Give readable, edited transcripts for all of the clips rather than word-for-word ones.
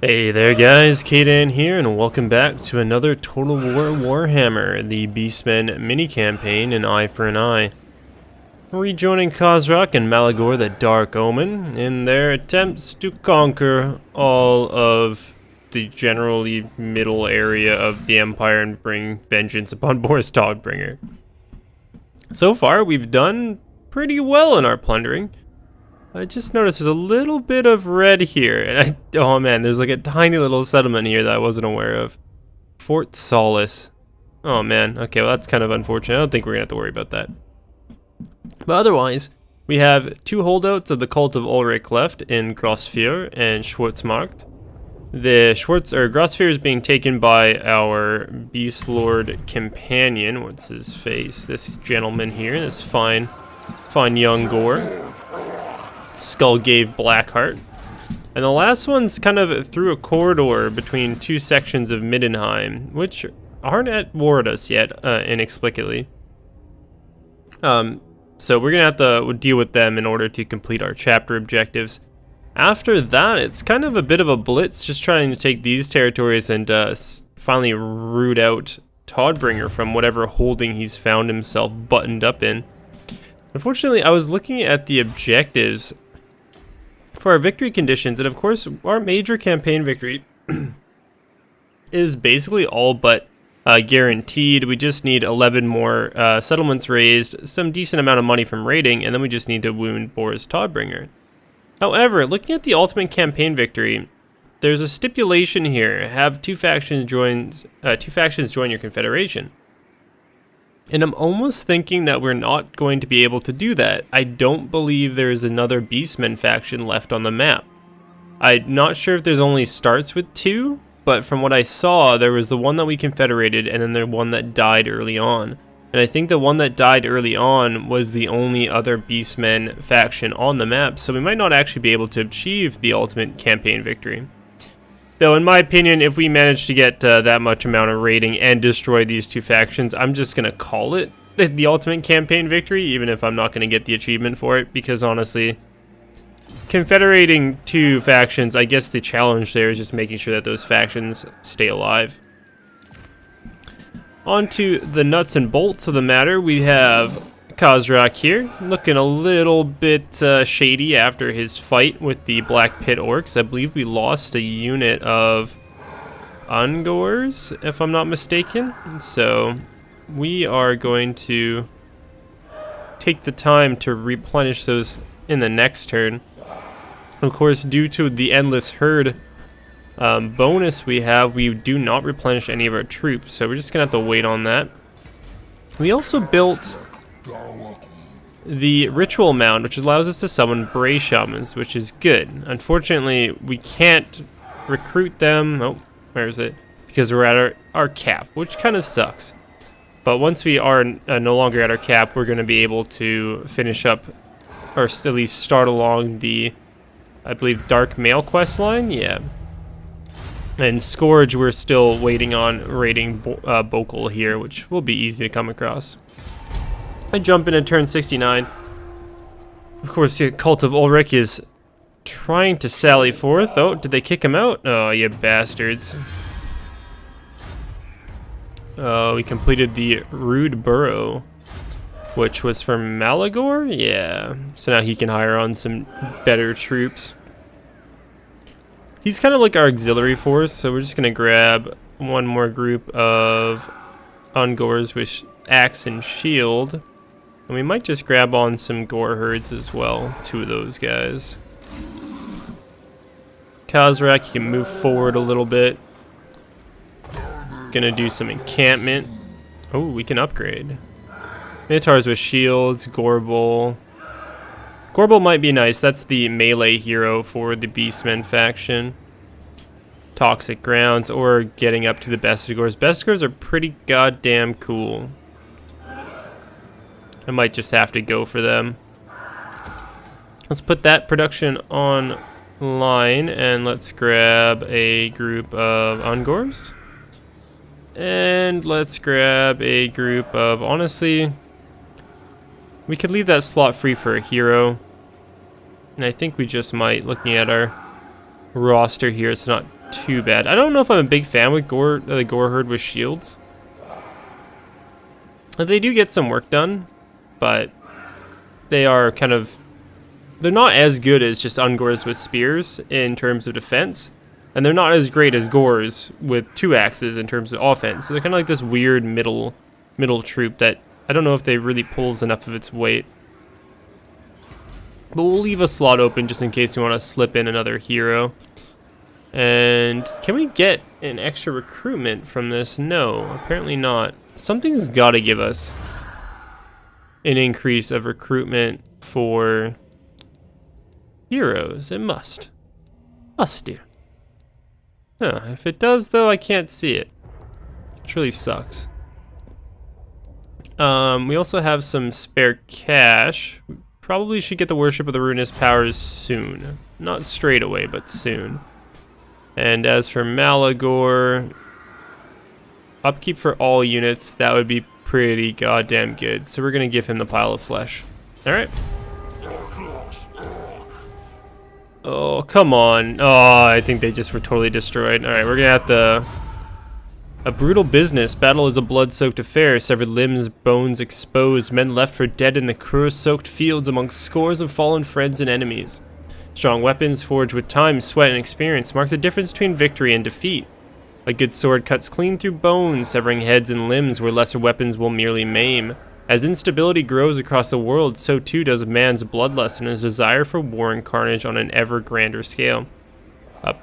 Hey there guys, Kaden here, and welcome back to another Total War Warhammer, the Beastmen mini-campaign, An Eye for an Eye. Rejoining Khazrak and Malagor the Dark Omen in their attempts to conquer all of the generally middle area of the Empire and bring vengeance upon Boris Todbringer. So far, we've done pretty well in our plundering. I just noticed there's a little bit of red here, and oh man, there's like a tiny little settlement here that I wasn't aware of. Fort Solace. Oh man, okay, well that's kind of unfortunate. I don't think we're gonna have to worry about that. But otherwise, we have two holdouts of the Cult of Ulric left in Grosfjord and Schwarzmarkt. The Grosfjord is being taken by our Beast Lord companion. What's his face? This gentleman here, this fine young Gore. Skullgave Blackheart. And the last one's kind of through a corridor between two sections of Middenheim, which aren't at war with us yet, inexplicably. So we're gonna have to deal with them in order to complete our chapter objectives. After that, it's kind of a bit of a blitz, just trying to take these territories and finally root out Todbringer from whatever holding he's found himself buttoned up in. Unfortunately, I was looking at the objectives for our victory conditions, and of course our major campaign victory is basically all but guaranteed. We just need 11 more settlements raised, some decent amount of money from raiding, and then we just need to wound Boris Todbringer. However, looking at the ultimate campaign victory, there's a stipulation here: have two factions join your confederation. And I'm almost thinking that we're not going to be able to do that. I don't believe there is another Beastmen faction left on the map. I'm not sure if there's only starts with two, but from what I saw, there was the one that we confederated and then the one that died early on. And I think the one that died early on was the only other Beastmen faction on the map, so we might not actually be able to achieve the ultimate campaign victory. Though, in my opinion, if we manage to get that much amount of raiding and destroy these two factions, I'm just going to call it the ultimate campaign victory, even if I'm not going to get the achievement for it, because honestly, confederating two factions, I guess the challenge there is just making sure that those factions stay alive. On to the nuts and bolts of the matter, we have Khazrak here, looking a little bit shady after his fight with the Black Pit Orcs. I believe we lost a unit of Ungors, if I'm not mistaken. So we are going to take the time to replenish those in the next turn. Of course, due to the endless herd bonus we do not replenish any of our troops, so we're just gonna have to wait on that. We also built the ritual mound, which allows us to summon Bray Shamans, which is good. Unfortunately, we can't recruit them. Oh, where is it? Because we're at our cap, which kind of sucks. But once we are no longer at our cap, we're going to be able to finish up, or at least start along the, I believe, Dark Mail quest line. Yeah. And Scourge, we're still waiting on raiding Bokal here, which will be easy to come across. I jump into turn 69. Of course, the Cult of Ulric is trying to sally forth. Oh, did they kick him out? Oh, you bastards. Oh, we completed the Rude Burrow, which was from Malagor? Yeah. So now he can hire on some better troops. He's kind of like our auxiliary force, so we're just going to grab one more group of Ungors with axe and shield. And we might just grab on some Gore herds as well, two of those guys. Khazrak, you can move forward a little bit. Gonna do some encampment. Oh, we can upgrade. Minotaurs with shields, Gorbel. Gorbel might be nice, that's the melee hero for the Beastmen faction. Toxic Grounds, or getting up to the Bestigors. Bestigors are pretty goddamn cool. I might just have to go for them. Let's put that production online, and let's grab a group of Ungors. And let's grab a group of, honestly, we could leave that slot free for a hero. And I think we just might, looking at our roster here, it's not too bad. I don't know if I'm a big fan with the Gore Herd with shields. They do get some work done, but they are kind of... They're not as good as just Ungors with spears in terms of defense. And they're not as great as Gores with 2 axes in terms of offense. So they're kind of like this weird middle troop that I don't know if they really pulls enough of its weight. But we'll leave a slot open just in case we want to slip in another hero. And can we get an extra recruitment from this? No, apparently not. Something's got to give us an increase of recruitment for heroes. It must. Must do. Huh, if it does, though, I can't see it. Which really sucks. We also have some spare cash. We probably should get the Worship of the Ruinous Powers soon. Not straight away, but soon. And as for Malagor, upkeep for all units, that would be pretty goddamn good. So we're going to give him the Pile of Flesh. Alright. Oh, come on. Oh, I think they just were totally destroyed. Alright, we're going to have to... A brutal business. Battle is a blood-soaked affair. Severed limbs, bones exposed. Men left for dead in the cruel-soaked fields amongst scores of fallen friends and enemies. Strong weapons forged with time, sweat, and experience mark the difference between victory and defeat. A good sword cuts clean through bones, severing heads and limbs where lesser weapons will merely maim. As instability grows across the world, so too does man's bloodlust and his desire for war and carnage on an ever grander scale.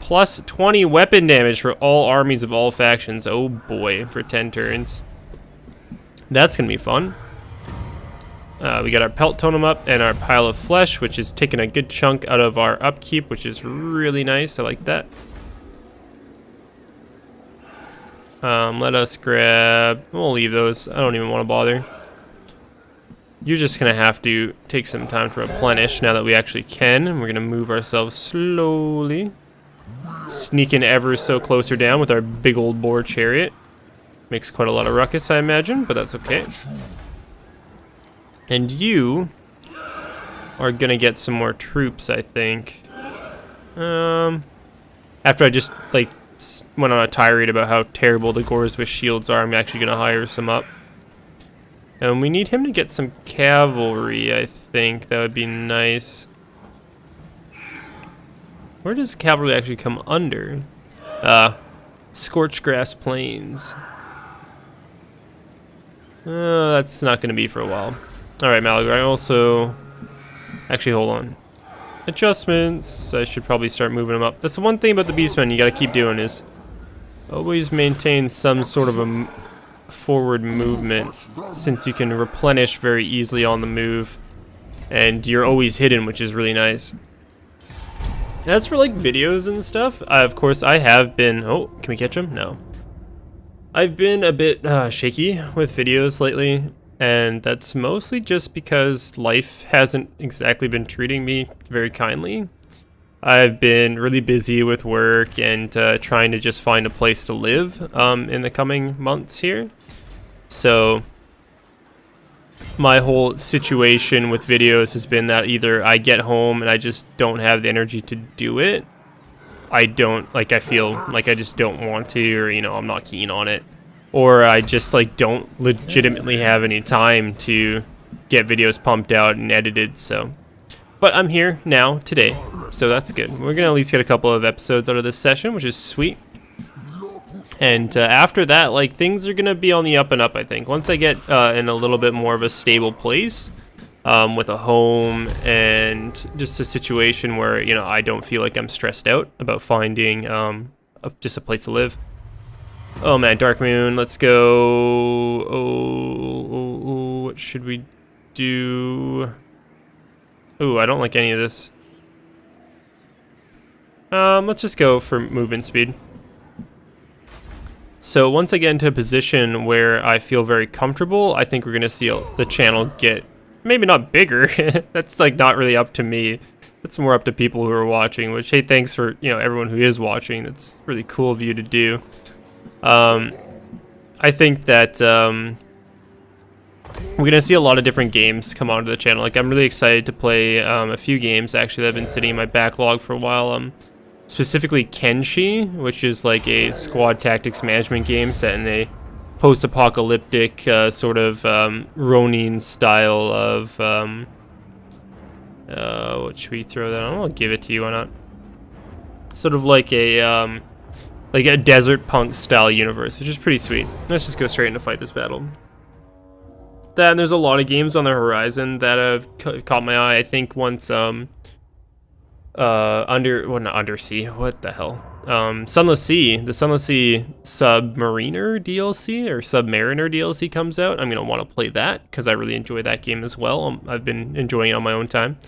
Plus 20 weapon damage for all armies of all factions. Oh boy, for 10 turns. That's going to be fun. We got our Pelt Totem up and our Pile of Flesh, which is taking a good chunk out of our upkeep, which is really nice. I like that. Let us grab... We'll leave those. I don't even want to bother. You're just going to have to take some time to replenish now that we actually can. We're going to move ourselves slowly. Sneaking ever so closer down with our big old boar chariot. Makes quite a lot of ruckus, I imagine, but that's okay. And you are going to get some more troops, I think. After I just, like, went on a tirade about how terrible the Gores with shields are, I'm actually going to hire some up. And we need him to get some cavalry, I think. That would be nice. Where does cavalry actually come under? Scorched Grass Plains. That's not going to be for a while. Alright, Malagor, I also... Actually, hold on. Adjustments. I should probably start moving them up. That's the one thing about the Beastmen you got to keep doing is always maintain some sort of a forward movement, since you can replenish very easily on the move, and you're always hidden, which is really nice. As for like videos and stuff, of course I have been... Oh, can we catch him? No. I've been a bit shaky with videos lately, and that's mostly just because life hasn't exactly been treating me very kindly. I've been really busy with work and trying to just find a place to live in the coming months here. So my whole situation with videos has been that either I get home and I just don't have the energy to do it. I feel like I just don't want to, or, you know, I'm not keen on it. Or I just, like, don't legitimately have any time to get videos pumped out and edited, so. But I'm here now, today, so that's good. We're going to at least get a couple of episodes out of this session, which is sweet. And after that, like, things are going to be on the up and up, I think. Once I get in a little bit more of a stable place, with a home and just a situation where, you know, I don't feel like I'm stressed out about finding just a place to live. Oh man, Dark Moon, let's go. Oh, what should we do? Ooh, I don't like any of this. Let's just go for movement speed. So once I get into a position where I feel very comfortable, I think we're gonna see the channel get maybe not bigger. That's like not really up to me. That's more up to people who are watching, which, hey, thanks for, you know, everyone who is watching. That's really cool of you to do. I think that we're gonna see a lot of different games come onto the channel. Like, I'm really excited to play a few games actually that have been sitting in my backlog for a while. specifically Kenshi, which is like a squad tactics management game set in a post-apocalyptic sort of Ronin style of what should we throw that on? I'll give it to you, why not? Sort of like a desert punk style universe, which is pretty sweet. Let's just go straight into fight this battle. That, and there's a lot of games on the horizon that have caught my eye. I think once not Undersea, what the hell? Sunless Sea, the Sunless Sea Submariner DLC or Submariner DLC comes out, I'm gonna want to play that because I really enjoy that game as well. I've been enjoying it on my own time.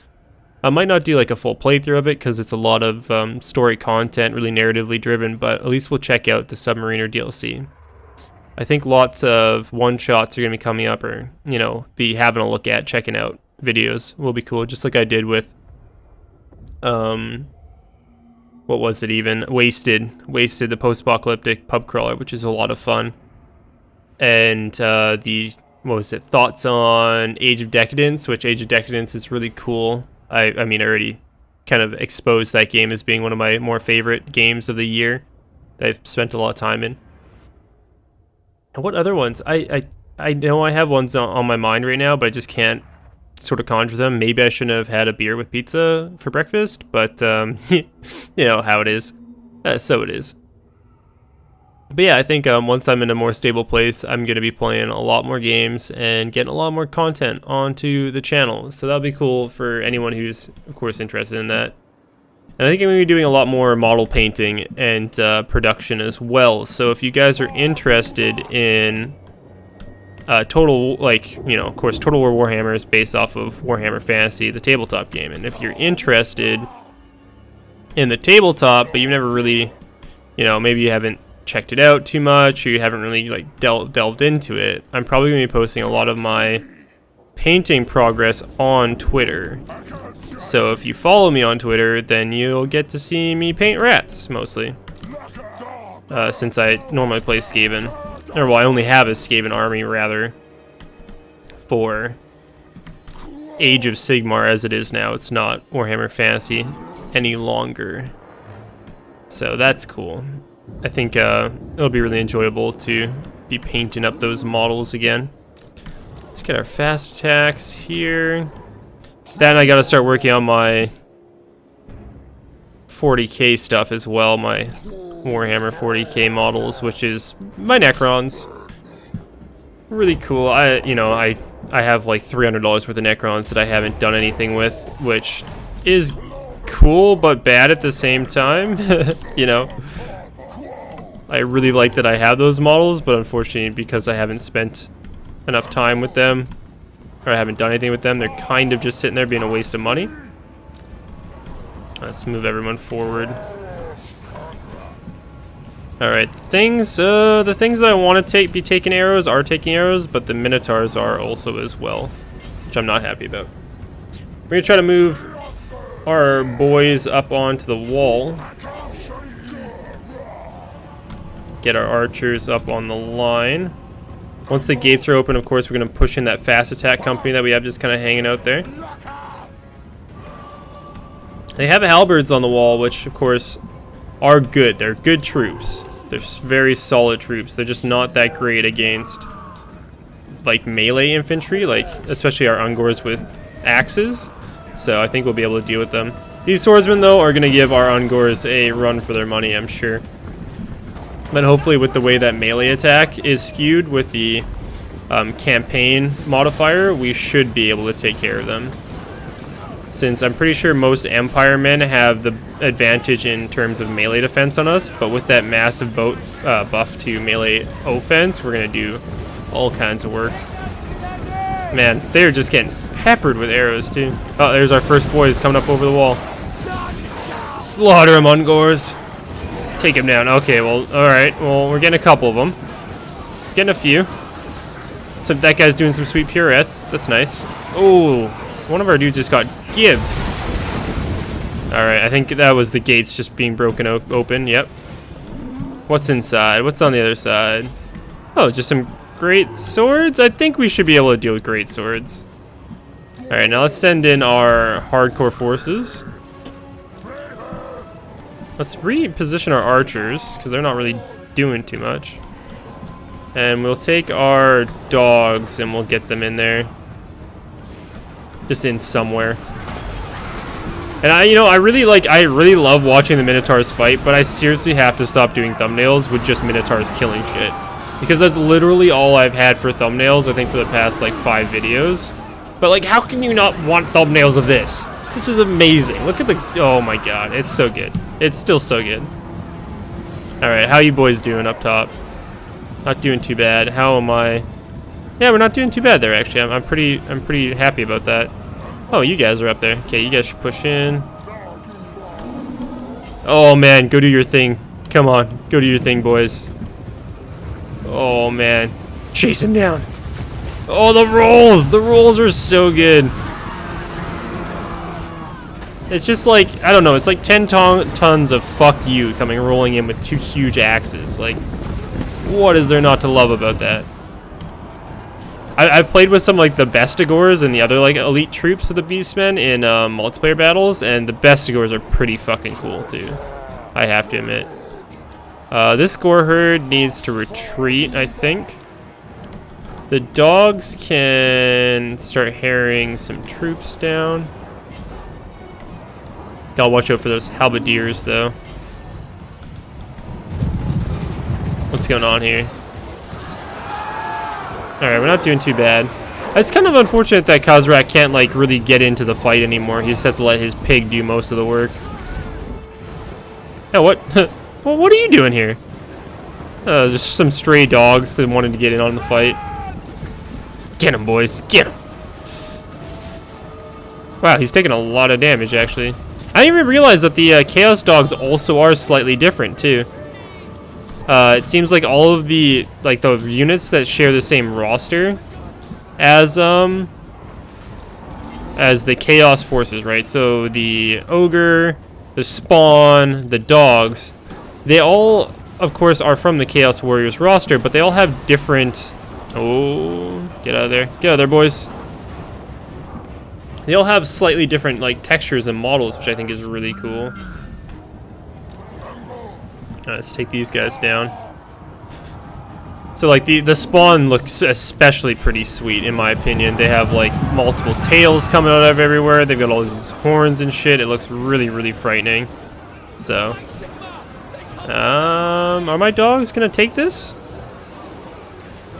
I might not do like a full playthrough of it because it's a lot of story content, really narratively driven, but at least we'll check out the Submariner DLC. I think lots of one-shots are going to be coming up, or, you know, the having a look at, checking out videos will be cool, just like I did with, what was it even? Wasted, the post-apocalyptic pub crawler, which is a lot of fun. And what was it? Thoughts on Age of Decadence, which Age of Decadence is really cool. I mean, I already kind of exposed that game as being one of my more favorite games of the year that I've spent a lot of time in. And what other ones? I know I have ones on my mind right now, but I just can't sort of conjure them. Maybe I shouldn't have had a beer with pizza for breakfast, but you know how it is. So it is. But yeah, I think once I'm in a more stable place, I'm going to be playing a lot more games and getting a lot more content onto the channel. So that'll be cool for anyone who's, of course, interested in that. And I think I'm going to be doing a lot more model painting and production as well. So if you guys are interested in Total, like, you know, of course, Total War Warhammer is based off of Warhammer Fantasy, the tabletop game. And if you're interested in the tabletop, but you've never really, you know, maybe you haven't checked it out too much, or you haven't really like delved into it, I'm probably going to be posting a lot of my painting progress on Twitter. So if you follow me on Twitter, then you'll get to see me paint rats, mostly. Since I normally play Skaven. Or, well, I only have a Skaven army, rather, for Age of Sigmar as it is now. It's not Warhammer Fantasy any longer. So that's cool. I think it'll be really enjoyable to be painting up those models again. Let's get our fast attacks here. Then I gotta start working on my 40k stuff as well, my Warhammer 40k models, which is my Necrons. Really cool. I have like $300 worth of Necrons that I haven't done anything with, which is cool but bad at the same time. You know, I really like that I have those models, but unfortunately, because I haven't spent enough time with them, or I haven't done anything with them, they're kind of just sitting there being a waste of money. Let's move everyone forward. Alright, the things that I want to be taking arrows are taking arrows, but the Minotaurs are also as well, which I'm not happy about. We're going to try to move our boys up onto the wall. Get our archers up on the line. Once the gates are open, of course, we're going to push in that fast attack company that we have just kind of hanging out there. They have halberds on the wall, which, of course, are good. They're good troops. They're very solid troops. They're just not that great against, like, melee infantry, like, especially our Ungors with axes. So I think we'll be able to deal with them. These swordsmen, though, are going to give our Ungors a run for their money, I'm sure. But hopefully with the way that melee attack is skewed with the campaign modifier, we should be able to take care of them. Since I'm pretty sure most Empire men have the advantage in terms of melee defense on us, but with that massive buff to melee offense, we're going to do all kinds of work. Man, they're just getting peppered with arrows, too. Oh, there's our first boys coming up over the wall. Slaughter them, Ungors. Take him down. Okay, well, alright. Well, we're getting a couple of them. Getting a few. So that guy's doing some sweet pirouettes. That's nice. Oh, one of our dudes just got gibbed. Alright, I think that was the gates just being broken open. Yep. What's inside? What's on the other side? Oh, just some great swords? I think we should be able to deal with great swords. Alright, now let's send in our hardcore forces. Let's reposition our archers, because they're not really doing too much. And we'll take our dogs and we'll get them in there. Just in somewhere. And I really love watching the Minotaurs fight, but I seriously have to stop doing thumbnails with just Minotaurs killing shit. Because that's literally all I've had for thumbnails, I think, for the past, like, 5 videos. But, like, how can you not want thumbnails of this? This is amazing. Look at the... Oh, my God. It's so good. It's still so good. Alright, how you boys doing up top? Not doing too bad. How am I? Yeah, we're not doing too bad there, actually. I'm pretty happy about that. Oh, you guys are up there. Okay, you guys should push in. Oh, man. Go do your thing. Come on. Go do your thing, boys. Oh, man. Chase him down. Oh, the rolls! The rolls are so good. It's just like, I don't know, it's like 10 tons of fuck you coming rolling in with 2 huge axes. Like, what is there not to love about that? I've played with some, like, the Bestigors and the other, like, elite troops of the Beastmen in multiplayer battles, and the Bestigors are pretty fucking cool, too. I have to admit. This Gore herd needs to retreat, I think. The dogs can start harrying some troops down. Gotta watch out for those halberdiers, though. What's going on here? Alright, we're not doing too bad. It's kind of unfortunate that Khazrak can't, like, really get into the fight anymore. He just has to let his pig do most of the work. Yeah, what? Well, what are you doing here? Just some stray dogs that wanted to get in on the fight. Get him, boys. Get him. Wow, he's taking a lot of damage, actually. I didn't even realize that the Chaos Dogs also are slightly different, too. It seems like all of the, like, the units that share the same roster as the Chaos Forces, right? So the Ogre, the Spawn, the Dogs, they all, of course, are from the Chaos Warriors roster, but they all have different... Oh, get out of there. Get out of there, boys. They all have slightly different, like, textures and models, which I think is really cool. Let's take these guys down. So, like, the Spawn looks especially pretty sweet, in my opinion. They have, like, multiple tails coming out of everywhere. They've got all these horns and shit. It looks really, really frightening. So, are my dogs gonna take this?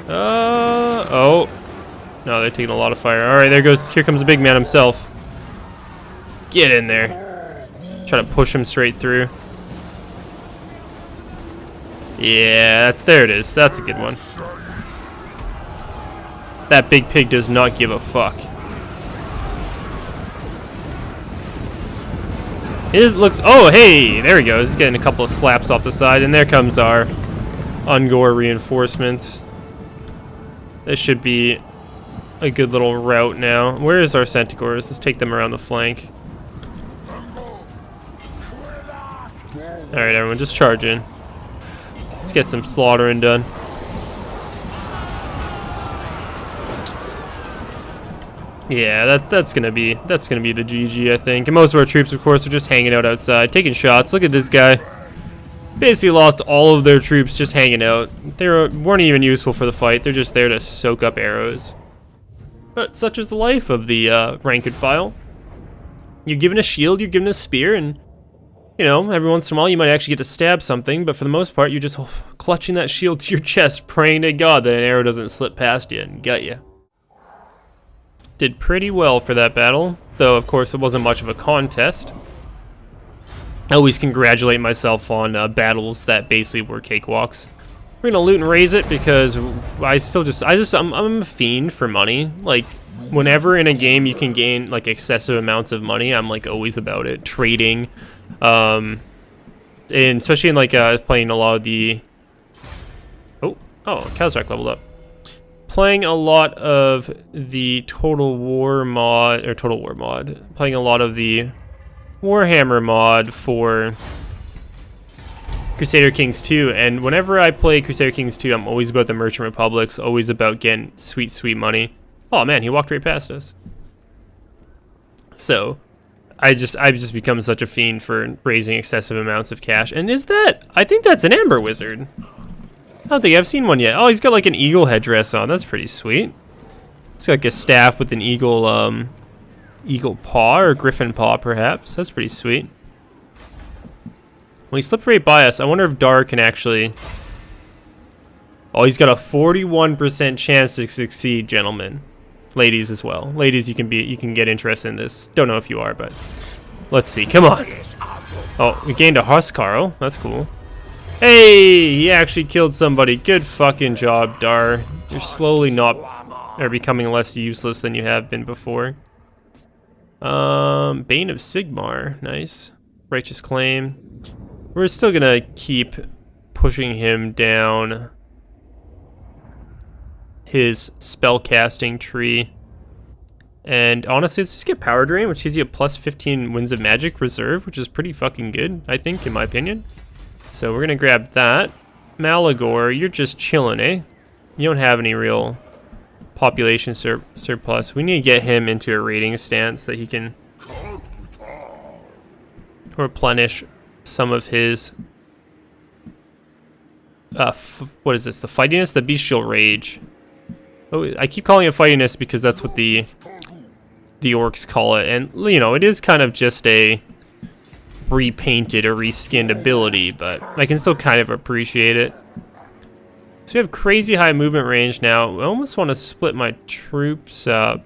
Oh. No, they're taking a lot of fire. Alright, here comes the big man himself. Get in there. Try to push him straight through. Yeah, there it is. That's a good one. That big pig does not give a fuck. Looks... Oh, hey! There he goes. He's getting a couple of slaps off the side. And there comes our Ungor reinforcements. This should be a good little route now. Where is our Centaurs? Let's take them around the flank. Alright, everyone, just charge in. Let's get some slaughtering done. Yeah, that's gonna be the GG, I think. And most of our troops, of course, are just hanging out outside, taking shots. Look at this guy. Basically lost all of their troops just hanging out. They weren't even useful for the fight. They're just there to soak up arrows. But such is the life of the rank file. You're given a shield, you're given a spear, and you know, every once in a while you might actually get to stab something, but for the most part you're just clutching that shield to your chest, praying to God that an arrow doesn't slip past you and gut you. Did pretty well for that battle, though of course it wasn't much of a contest. I always congratulate myself on battles that basically were cakewalks. We're gonna loot and raise it because I'm a fiend for money. Like, whenever in a game you can gain like excessive amounts of money, I'm like always about it. Trading, and especially in like playing a lot of the. Oh, Khazrak leveled up. Playing a lot of the Total War mod. Playing a lot of the Warhammer mod for Crusader Kings 2, and whenever I play Crusader Kings 2, I'm always about the Merchant Republics, always about getting sweet, sweet money. Oh man, he walked right past us. So, I've just become such a fiend for raising excessive amounts of cash. And is that? I think that's an Amber Wizard. I don't think I've seen one yet. Oh, he's got like an eagle headdress on. That's pretty sweet. It's got like a staff with an eagle, eagle paw or griffin paw, perhaps. That's pretty sweet. Well, he slipped right by us. I wonder if Dar can actually. Oh, he's got a 41% chance to succeed, gentlemen. Ladies as well. Ladies, you can get interested in this. Don't know if you are, but let's see. Come on. Oh, we gained a Huskarl. That's cool. Hey, he actually killed somebody. Good fucking job, Dar. You're slowly becoming less useless than you have been before. Bane of Sigmar. Nice. Righteous Claim. We're still gonna keep pushing him down his spellcasting tree. And honestly, let's just get Power Drain, which gives you a plus 15 Winds of Magic reserve, which is pretty fucking good, I think, in my opinion. So we're gonna grab that. Malagor, you're just chilling, eh? You don't have any real population surplus. We need to get him into a raiding stance that he can replenish some of his what is this? The fightiness, the bestial rage. Oh, I keep calling it fightiness because that's what the orcs call it, and you know, it is kind of just a repainted or reskinned ability, but I can still kind of appreciate it. So we have crazy high movement range now. I almost want to split my troops up.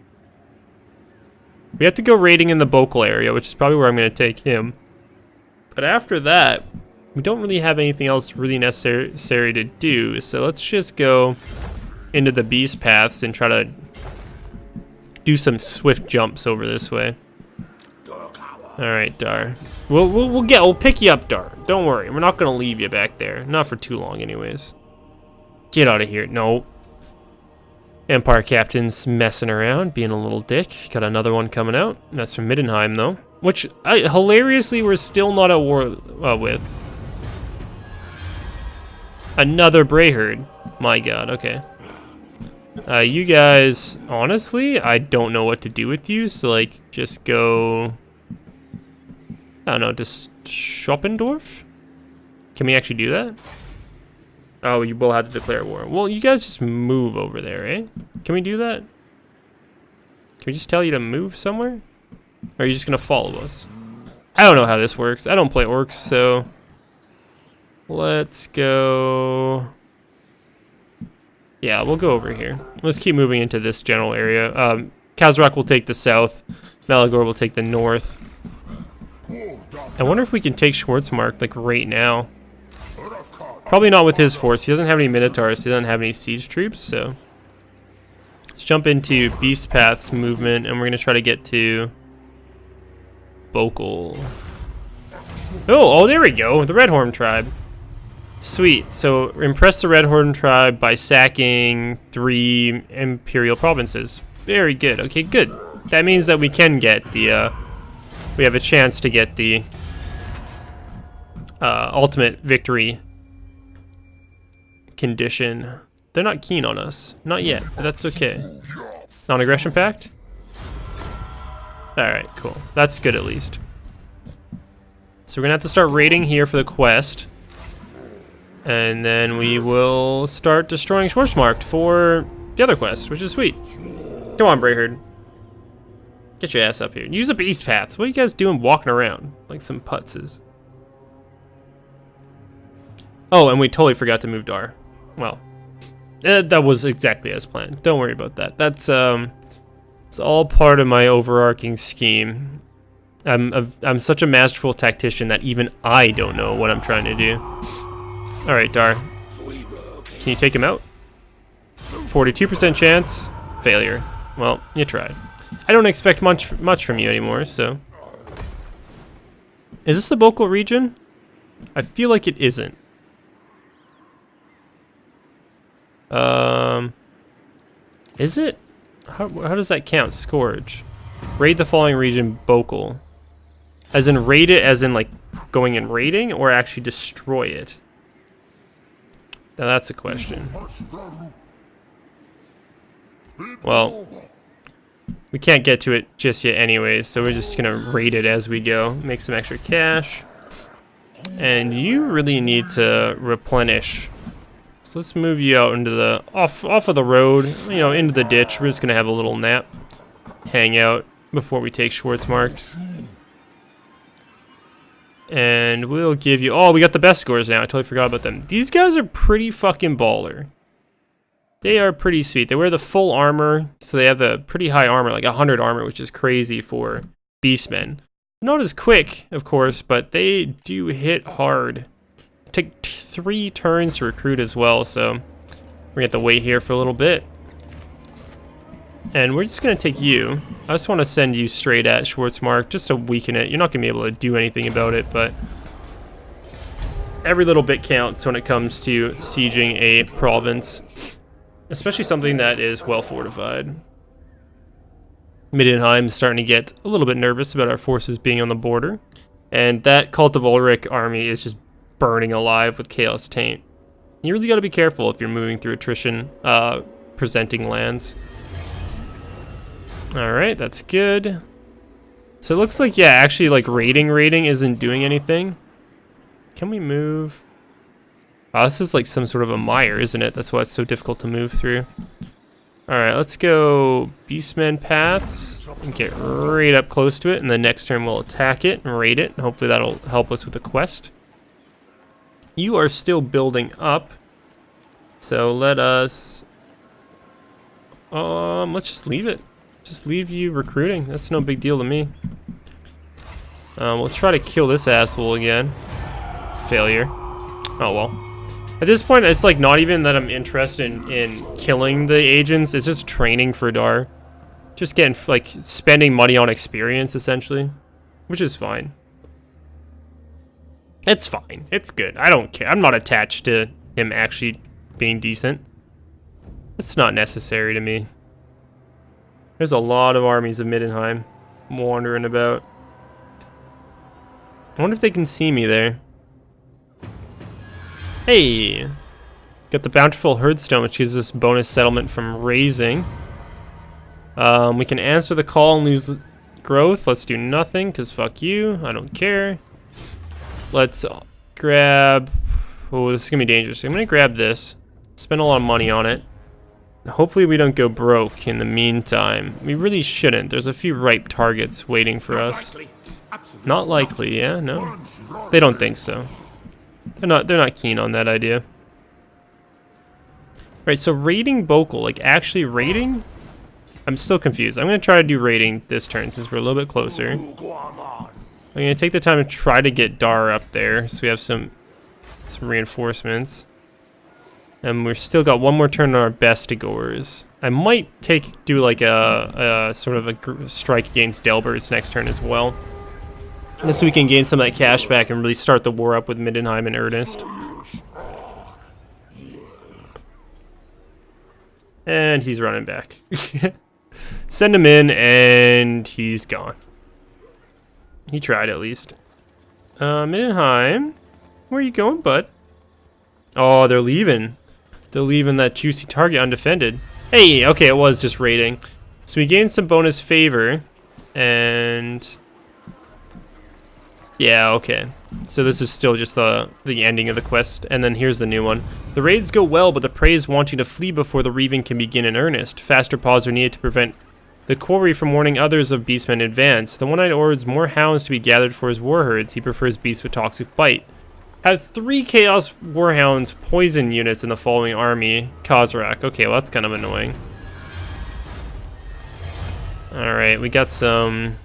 We have to go raiding in the Bocal area, which is probably where I'm going to take him. But after that, we don't really have anything else really necessary to do, so let's just go into the beast paths and try to do some swift jumps over this way. All right, Dar. We'll pick you up, Dar. Don't worry, we're not gonna leave you back there. Not for too long, anyways. Get out of here. No. Empire Captain's messing around, being a little dick. Got another one coming out. That's from Middenheim, though, which hilariously we're still not at war with. Another Brayherd. My God. Okay. You guys, honestly, I don't know what to do with you. So like, just go. I don't know, just Schoppendorf? Can we actually do that? Oh, you will have to declare war. Well, you guys just move over there, eh? Can we do that? Can we just tell you to move somewhere? Or are you just gonna follow us? I don't know how this works. I don't play orcs, so let's go. Yeah, we'll go over here. Let's keep moving into this general area. Khazrak will take the south. Malagor will take the north. I wonder if we can take Schwarzmark, like, right now. Probably not with his force. He doesn't have any Minotaurs. He doesn't have any siege troops, so. Let's jump into Beast Path's movement, and we're going to try to get to Bocal. Oh, there we go. The Redhorn tribe. Sweet. So, impress the Redhorn tribe by sacking 3 Imperial provinces. Very good. Okay, good. That means that we can get the, we have a chance to get the ultimate victory condition. They're not keen on us. Not yet, but that's okay. Non-aggression pact? Alright, cool. That's good at least. So we're gonna have to start raiding here for the quest. And then we will start destroying Schwarzmark for the other quest, which is sweet. Come on, Brayherd. Get your ass up here. Use the beast paths. What are you guys doing walking around like some putzes? Oh, and we totally forgot to move Dar. Well, that was exactly as planned. Don't worry about that. That's it's all part of my overarching scheme. I'm such a masterful tactician that even I don't know what I'm trying to do. All right, Dar. Can you take him out? 42% chance. Failure. Well, you tried. I don't expect much from you anymore, so. Is this the Bocal region? I feel like it isn't. Is it? How does that count? Scourge. Raid the following region, Bocal. As in raid it, as in like going and raiding, or actually destroy it? Now that's a question. Well, We can't get to it just yet anyways, so we're just gonna raid it as we go. Make some extra cash. And you really need to replenish. So let's move you out into the off of the road, you know, into the ditch. We're just gonna have a little nap, hang out before we take Schwarzmark. And we'll give you, oh, we got the best scores now. I totally forgot about them. These guys are pretty fucking baller. They are pretty sweet. They wear the full armor, so they have the pretty high armor, like 100 armor, which is crazy for Beastmen. Not as quick, of course, but they do hit hard. Take 3 turns to recruit as well, so we're gonna have to wait here for a little bit. And we're just gonna take you. I just want to send you straight at Schwarzmark just to weaken it. You're not gonna be able to do anything about it, but every little bit counts when it comes to sieging a province. Especially something that is well fortified. Middenheim is starting to get a little bit nervous about our forces being on the border. And that Cult of Ulric army is just burning alive with Chaos Taint. You really got to be careful if you're moving through attrition, presenting lands. Alright, that's good. So it looks like, yeah, actually like raiding isn't doing anything. Can we move? Oh, this is like some sort of a mire, isn't it? That's why it's so difficult to move through. Alright, let's go Beastmen paths and get right up close to it, and the next turn we'll attack it and raid it, and hopefully that'll help us with the quest. You are still building up, so let us... let's just leave it. Just leave you recruiting. That's no big deal to me. We'll try to kill this asshole again. Failure. Oh well. At this point, it's like not even that I'm interested in killing the agents. It's just training for Dar. Just getting, like, spending money on experience, essentially. Which is fine. It's fine. It's good. I don't care. I'm not attached to him actually being decent. It's not necessary to me. There's a lot of armies of Middenheim wandering about. I wonder if they can see me there. Hey! Got the Bountiful Herdstone, which gives us bonus settlement from raising. We can answer the call and lose growth. Let's do nothing, because fuck you. I don't care. Let's grab... Oh, this is going to be dangerous. I'm going to grab this. Spend a lot of money on it. Hopefully we don't go broke in the meantime. We really shouldn't. There's a few ripe targets waiting for us. Not likely, yeah? No? They don't think so. They're not keen on that idea. Right, so raiding Bokel, like actually raiding? I'm still confused. I'm going to try to do raiding this turn since we're a little bit closer. I'm going to take the time to try to get Dar up there so we have some reinforcements. And we've still got one more turn on our Bestigors. I might do like a sort of a strike against Delbers next turn as well. Just so we can gain some of that cash back and really start the war up with Middenheim in earnest. And he's running back. Send him in, and he's gone. He tried, at least. Middenheim, where are you going, bud? Oh, they're leaving. They're leaving that juicy target undefended. Hey, okay, it was just raiding. So we gained some bonus favor, and... yeah, okay. So this is still just the ending of the quest, and then here's the new one. The raids go well, but the prey is wanting to flee before the reaving can begin in earnest. Faster paws are needed to prevent the quarry from warning others of beastmen in advance. The One-Eyed orders more hounds to be gathered for his war herds. He prefers beasts with toxic bite. Have 3 Chaos Warhounds poison units in the following army. Khazrak. Okay, well that's kind of annoying. Alright, we got some...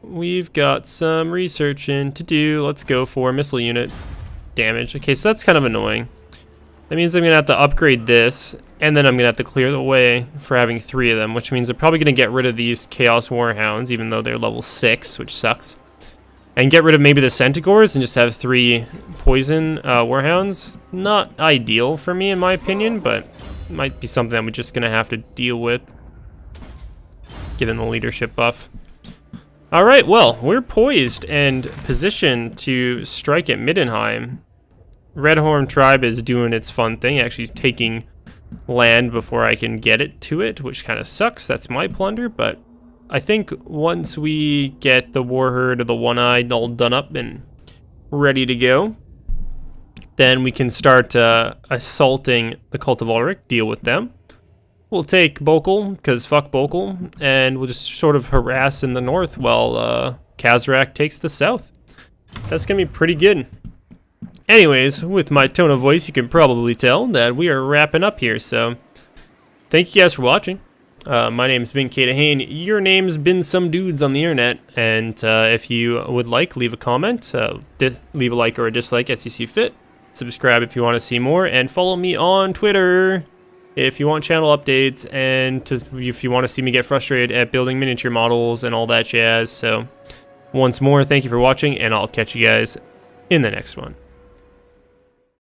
we've got some researching to do. Let's go for missile unit damage. Okay, so that's kind of annoying. That means I'm going to have to upgrade this, and then I'm going to have to clear the way for having 3 of them, which means I'm probably going to get rid of these Chaos Warhounds, even though they're level 6, which sucks. And get rid of maybe the Centigores and just have 3 poison Warhounds. Not ideal for me, in my opinion, but it might be something that we're just going to have to deal with, given the leadership buff. Alright, well, we're poised and positioned to strike at Middenheim. Redhorn tribe is doing its fun thing, actually taking land before I can get it to it, which kind of sucks. That's my plunder, but I think once we get the Warherd of the One-Eye all done up and ready to go, then we can start assaulting the Cult of Ulric, deal with them. We'll take Bokal, because fuck Bokal, and we'll just sort of harass in the north while Khazrak takes the south. That's going to be pretty good. Anyways, with my tone of voice, you can probably tell that we are wrapping up here, so thank you guys for watching. My name's been Kadahane. Your name's been some dudes on the internet, and if you would like, leave a comment, leave a like or a dislike as you see fit. Subscribe if you want to see more, and follow me on Twitter if you want channel updates, and if you want to see me get frustrated at building miniature models and all that jazz. So once more, thank you for watching, and I'll catch you guys in the next one.